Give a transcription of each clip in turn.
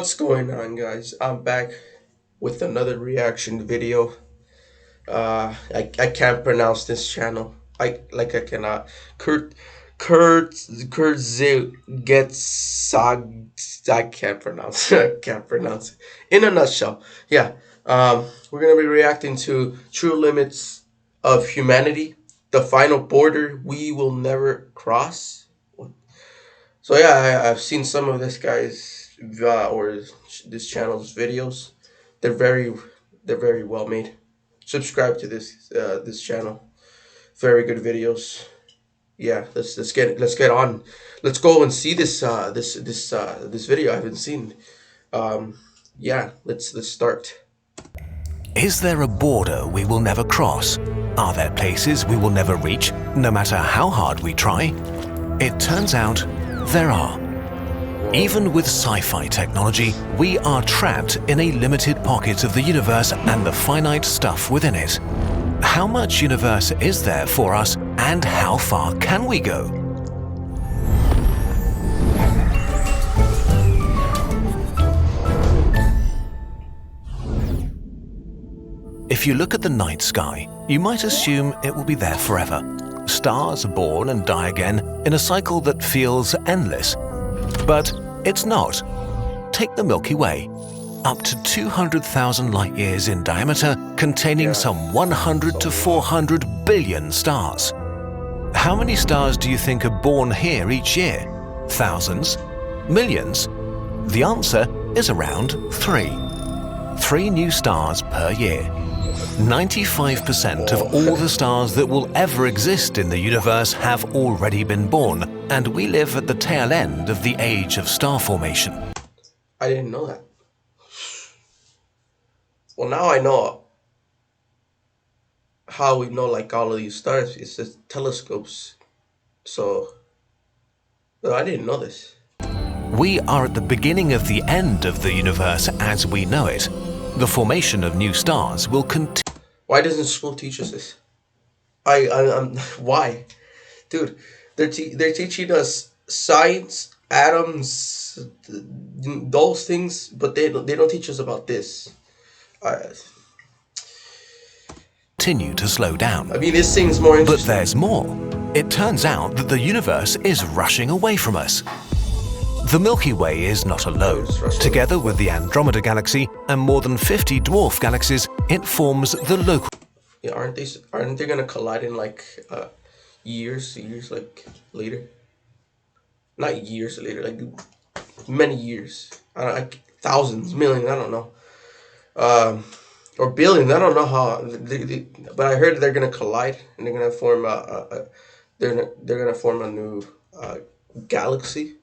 What's going on, guys? I'm back with another reaction video. I can't pronounce this channel. I cannot. Kurt Kurzgesagt. I can't pronounce. I can't pronounce it. In a nutshell, yeah. We're gonna be reacting to True Limits of Humanity, the final border we will never cross. So yeah, I've seen some of this guy's or this channel's videos. They're very they're very well made. Subscribe to this channel. Very good videos. Yeah, let's get on. Let's go and see this video I haven't seen. Yeah, let's start. Is there a border we will never cross? Are there places we will never reach, no matter how hard we try? It turns out there are. Even with sci-fi technology, we are trapped in a limited pocket of the universe and the finite stuff within it. How much universe is there for us, and how far can we go? If you look at the night sky, you might assume it will be there forever. Stars are born and die again in a cycle that feels endless. But it's not. Take the Milky Way, up to 200,000 light years in diameter, containing some 100 to 400 billion stars. How many stars do you think are born here each year? Thousands? Millions? The answer is around 3. 3 new stars per year. 95% of all the stars that will ever exist in the universe have already been born, and we live at the tail end of the age of star formation. I didn't know that. Well, now I know how we know like all of these stars. It's just telescopes. So, no, I didn't know this. We are at the beginning of the end of the universe as we know it. The formation of new stars will continue. Why doesn't school teach us this? Why, dude? They're teaching us science, atoms, those things, but they don't teach us about this. Continue to slow down. I mean, this thing's more interesting. But there's more. It turns out that the universe is rushing away from us. The Milky Way is not alone. Together with the Andromeda Galaxy and more than 50 dwarf galaxies, it forms the local. Yeah, aren't they gonna collide in like years like later? Not years later, like many years. I don't like thousands, millions. I don't know. Or billions. I don't know how. But I heard they're gonna collide and they're gonna form they're gonna form a new galaxy.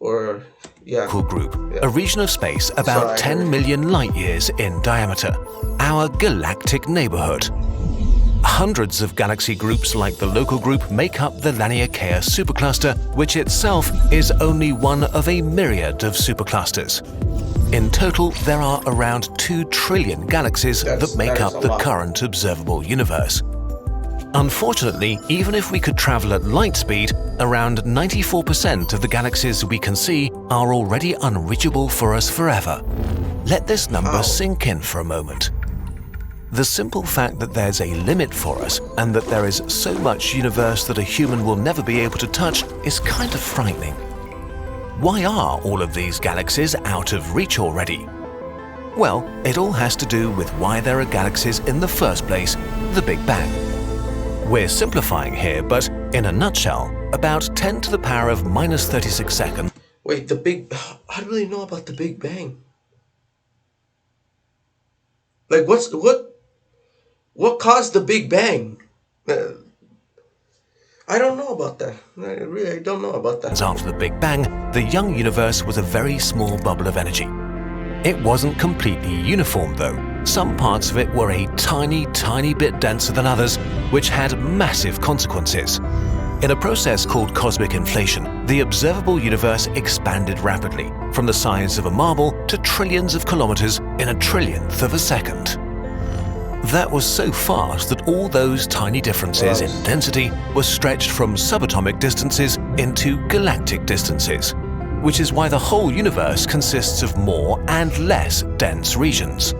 Or, yeah. Group, a region of space about 10 million light years in diameter, our galactic neighborhood. Hundreds of galaxy groups like the local group make up the Laniakea supercluster, which itself is only one of a myriad of superclusters. In total, there are around 2 trillion galaxies that make up the current observable universe. Unfortunately, even if we could travel at light speed, around 94% of the galaxies we can see are already unreachable for us forever. Let this number sink in for a moment. The simple fact that there's a limit for us and that there is so much universe that a human will never be able to touch is kind of frightening. Why are all of these galaxies out of reach already? Well, it all has to do with why there are galaxies in the first place, the Big Bang. We're simplifying here, but in a nutshell, about 10 to the power of minus 36 seconds. Wait, how do they know about the Big Bang? Like, what caused the Big Bang? I don't know about that. I don't know about that. After the Big Bang, the young universe was a very small bubble of energy. It wasn't completely uniform though. Some parts of it were a tiny bit denser than others, which had massive consequences. In a process called cosmic inflation, the observable universe expanded rapidly, from the size of a marble to trillions of kilometers in a trillionth of a second. That was so fast that all those tiny differences in density were stretched from subatomic distances into galactic distances. which is why the whole universe consists of more and less dense regions.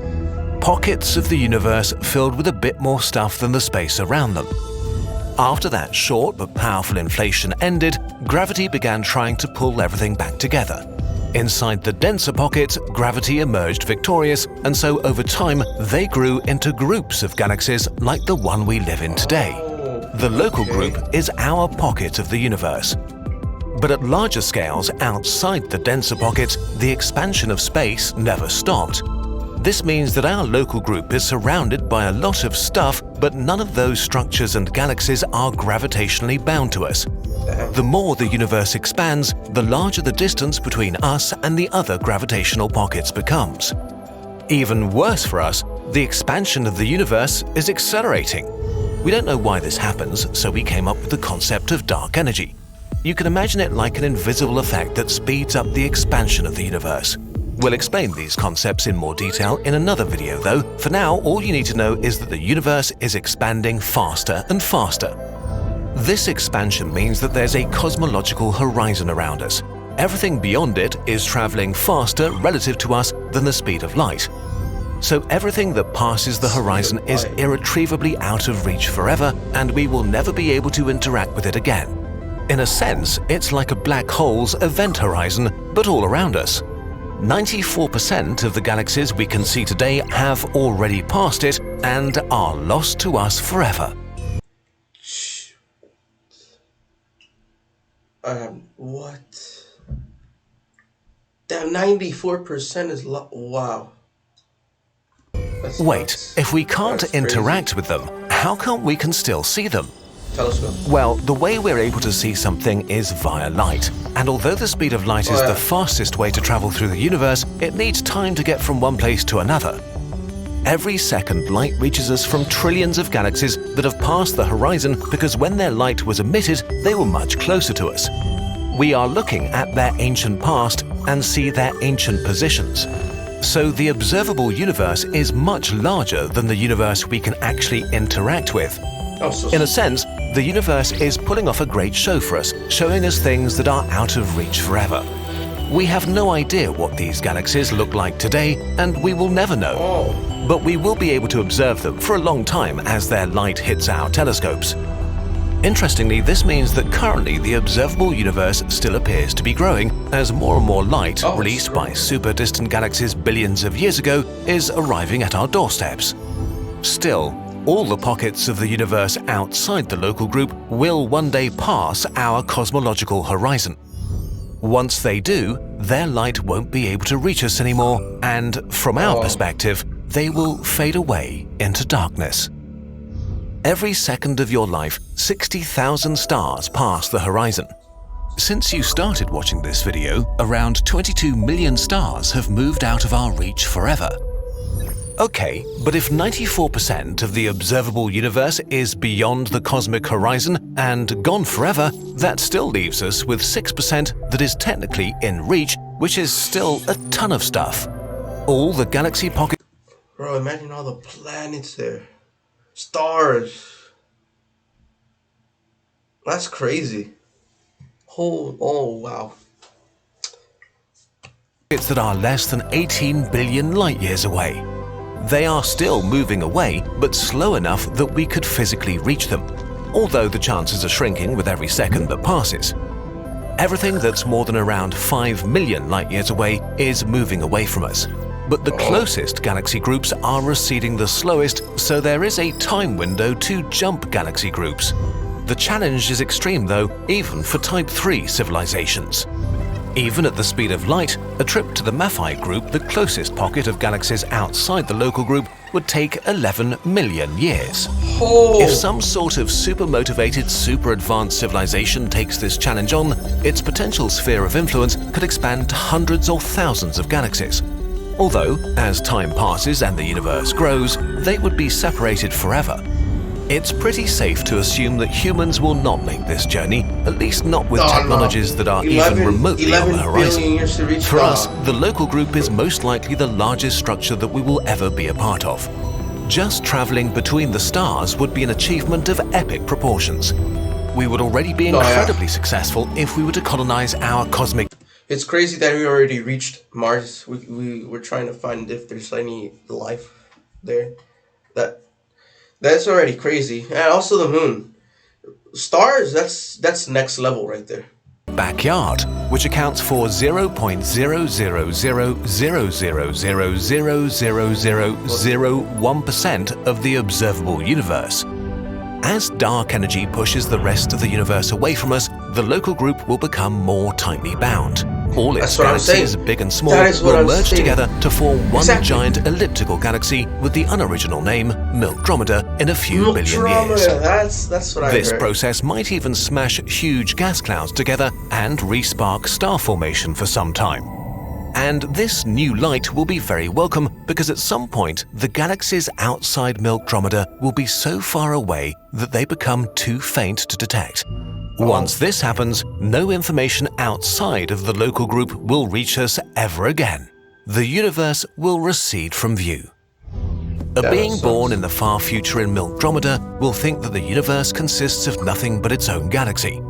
Pockets of the universe filled with a bit more stuff than the space around them. After that short but powerful inflation ended, gravity began trying to pull everything back together. Inside the denser pockets, gravity emerged victorious, and so over time they grew into groups of galaxies like the one we live in today. The local group is our pocket of the universe. But at larger scales outside the denser pockets, the expansion of space never stopped. This means that our local group is surrounded by a lot of stuff, but none of those structures and galaxies are gravitationally bound to us. The more the universe expands, the larger the distance between us and the other gravitational pockets becomes. Even worse for us, the expansion of the universe is accelerating. We don't know why this happens, so we came up with the concept of dark energy. You can imagine it like an invisible effect that speeds up the expansion of the universe. We'll explain these concepts in more detail in another video though. For now, all you need to know is that the universe is expanding faster and faster. This expansion means that there's a cosmological horizon around us. Everything beyond it is traveling faster relative to us than the speed of light. So everything that passes the horizon is irretrievably out of reach forever, and we will never be able to interact with it again. In a sense, it's like a black hole's event horizon, but all around us. 94% of the galaxies we can see today have already passed it and are lost to us forever. What? That 94% is wow. That's Wait, nuts. if we can't That's interact crazy. with them, how come we can still see them? Telescope. Well, the way we're able to see something is via light. And although the speed of light is the fastest way to travel through the universe, it needs time to get from one place to another. Every second, light reaches us from trillions of galaxies that have passed the horizon because when their light was emitted, they were much closer to us. We are looking at their ancient past and see their ancient positions. So the observable universe is much larger than the universe we can actually interact with. In a sense, the universe is pulling off a great show for us, showing us things that are out of reach forever. We have no idea what these galaxies look like today, and we will never know. But we will be able to observe them for a long time as their light hits our telescopes. Interestingly, this means that currently the observable universe still appears to be growing as more and more light released by super distant galaxies billions of years ago is arriving at our doorsteps. Still, all the pockets of the universe outside the local group will one day pass our cosmological horizon. Once they do, their light won't be able to reach us anymore, and from our perspective, they will fade away into darkness. Every second of your life, 60,000 stars pass the horizon. Since you started watching this video, around 22 million stars have moved out of our reach forever. Okay, but if 94% of the observable universe is beyond the cosmic horizon and gone forever, that still leaves us with 6% that is technically in reach, which is still a ton of stuff. All the galaxy pockets. Bro, imagine all the planets there. Stars. That's crazy. Oh, wow. That are less than 18 billion light years away. They are still moving away, but slow enough that we could physically reach them, although the chances are shrinking with every second that passes. Everything that's more than around 5 million light years away is moving away from us. But the closest galaxy groups are receding the slowest, so there is a time window to jump galaxy groups. The challenge is extreme though, even for Type 3 civilizations. Even at the speed of light, a trip to the Maphite group, the closest pocket of galaxies outside the local group, would take 11 million years. If some sort of super-motivated, super-advanced civilization takes this challenge on, its potential sphere of influence could expand to hundreds or thousands of galaxies. Although, as time passes and the universe grows, they would be separated forever. It's pretty safe to assume that humans will not make this journey, at least not with technologies that are even remotely on the horizon. For us, the local group is most likely the largest structure that we will ever be a part of. Just traveling between the stars would be an achievement of epic proportions. We would already be incredibly successful if we were to colonize our cosmic... It's crazy that we already reached Mars. We're trying to find if there's any life there. That that's already crazy. And also the moon. Stars, that's next level right there. Backyard, which accounts for 0.00000000001% of the observable universe. As dark energy pushes the rest of the universe away from us, the local group will become more tightly bound. All its galaxies, big and small, will merge together to form one giant elliptical galaxy with the unoriginal name Milkdromeda in a few billion years. That's what I heard. This process might even smash huge gas clouds together and re-spark star formation for some time. And this new light will be very welcome because at some point the galaxies outside Milkdromeda will be so far away that they become too faint to detect. Once this happens, no information outside of the local group will reach us ever again. The universe will recede from view. A being born in the far future in Milkdromeda will think that the universe consists of nothing but its own galaxy.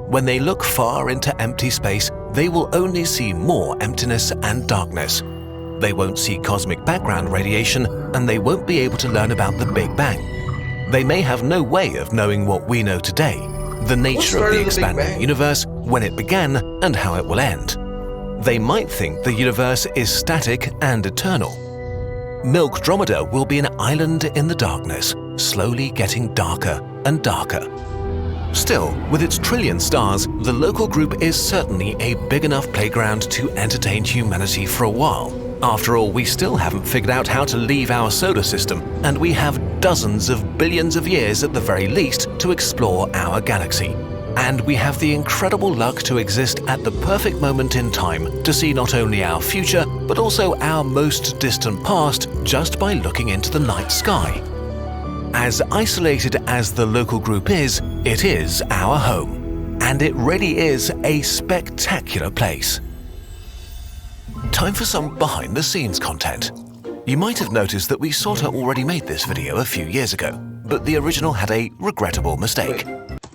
When they look far into empty space, they will only see more emptiness and darkness. They won't see cosmic background radiation, and they won't be able to learn about the Big Bang. They may have no way of knowing what we know today, the nature of the expanding universe, when it began, and how it will end. They might think the universe is static and eternal. Milkdromeda will be an island in the darkness, slowly getting darker and darker. Still, with its trillion stars, the local group is certainly a big enough playground to entertain humanity for a while. After all, we still haven't figured out how to leave our solar system, and we have dozens of billions of years at the very least to explore our galaxy. And we have the incredible luck to exist at the perfect moment in time to see not only our future, but also our most distant past just by looking into the night sky. As isolated as the local group is, it is our home. And it really is a spectacular place. Time for some behind-the-scenes content. You might have noticed that we sorta already made this video a few years ago, but the original had a regrettable mistake.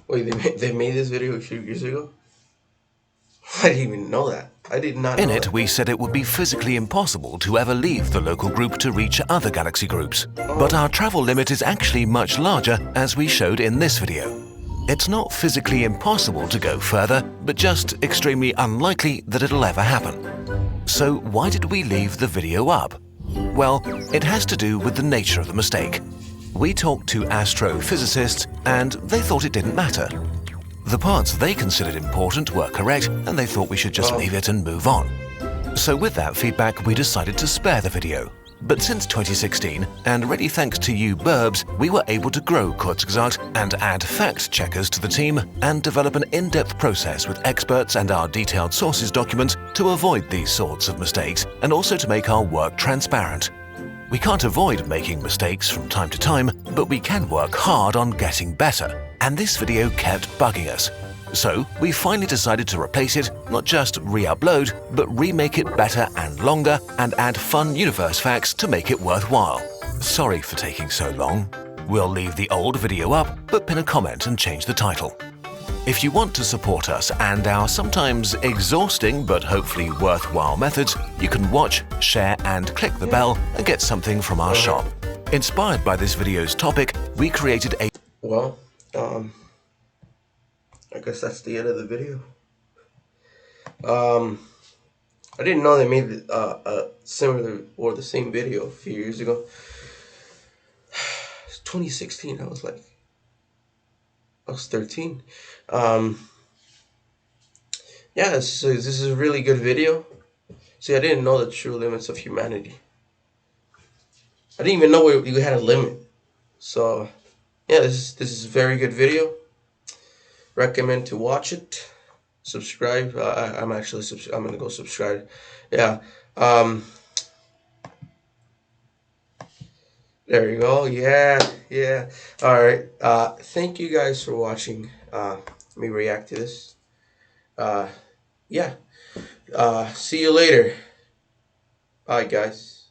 Wait, they made this video a few years ago? I didn't even know that. I did not know In it, that. we said it would be physically impossible to ever leave the local group to reach other galaxy groups. But our travel limit is actually much larger, as we showed in this video. It's not physically impossible to go further, but just extremely unlikely that it'll ever happen. So why did we leave the video up? Well, it has to do with the nature of the mistake. We talked to astrophysicists and they thought it didn't matter. The parts they considered important were correct and they thought we should just leave it and move on. So with that feedback, we decided to spare the video. But since 2016, and really thanks to you burbs, we were able to grow Kurzgesagt and add fact-checkers to the team and develop an in-depth process with experts and our detailed sources documents to avoid these sorts of mistakes and also to make our work transparent. We can't avoid making mistakes from time to time, but we can work hard on getting better, and this video kept bugging us. So we finally decided to replace it, not just re-upload, but remake it better and longer and add fun universe facts to make it worthwhile. Sorry for taking so long. We'll leave the old video up, but pin a comment and change the title. If you want to support us and our sometimes exhausting but hopefully worthwhile methods, you can watch, share and click the bell and get something from our shop. Inspired by this video's topic, we created a... Well, I guess that's the end of the video. I didn't know they made a similar or the same video a few years ago. 2016, I was 13. Yeah, this is a really good video. See, I didn't know the true limits of humanity. I didn't even know we had a limit. So, yeah, this is a very good video. Recommend to watch it. Subscribe. I'm gonna go subscribe. Yeah. There you go. Yeah. All right. Thank you guys for watching me react to this. Yeah. See you later. Bye, guys.